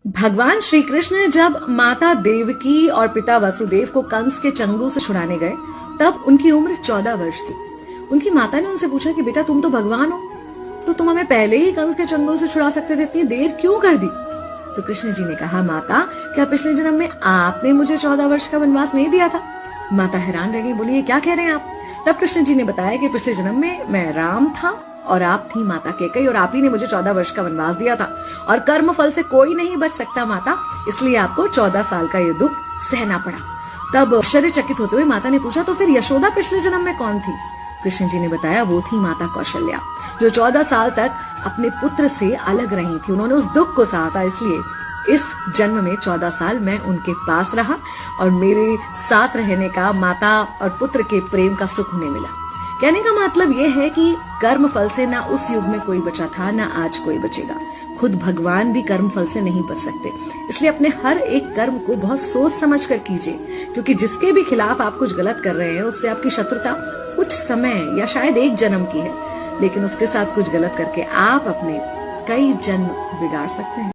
भगवान श्री कृष्ण जब माता देवकी और पिता वसुदेव को कंस के चंगुल से छुड़ाने गए तब उनकी उम्र 14 वर्ष थी। उनकी माता ने उनसे पूछा कि बेटा तुम तो भगवान हो, तो तुम हमें पहले ही कंस के चंगुल से छुड़ा सकते थे, इतनी देर क्यों कर दी? तो कृष्ण जी ने कहा, माता क्या पिछले जन्म में आपने मुझे 14 वर्ष का वनवास नहीं दिया था? माता हैरान रह गई, बोली ये क्या कह रहे हैं आप? तब कृष्ण जी ने बताया कि पिछले जन्म में मैं राम था और आप थी माता कैकेयी और आप ही ने मुझे 14 वर्ष का वनवास दिया था और कर्म फल से कोई नहीं बच सकता माता, इसलिए आपको 14 साल का ये दुख सहना पड़ा। तब आश्चर्यचकित होते हुए माता ने पूछा, तो फिर यशोदा पिछले जन्म में कौन थी? कृष्ण जी ने बताया, वो थी माता कौशल्या, जो 14 साल तक अपने पुत्र से अलग रही थी। उन्होंने उस दुख को सहा था, इसलिए इस जन्म में 14 साल मैं उनके पास रहा और मेरे साथ रहने का माता और पुत्र के प्रेम का सुख उन्हें मिला। कहने का मतलब यह है कि कर्म फल से ना उस युग में कोई बचा था, ना आज कोई बचेगा। खुद भगवान भी कर्म फल से नहीं बच सकते, इसलिए अपने हर एक कर्म को बहुत सोच समझ कर कीजिए, क्योंकि जिसके भी खिलाफ आप कुछ गलत कर रहे हैं उससे आपकी शत्रुता कुछ समय या शायद एक जन्म की है, लेकिन उसके साथ कुछ गलत करके आप अपने कई जन्म बिगाड़ सकते हैं।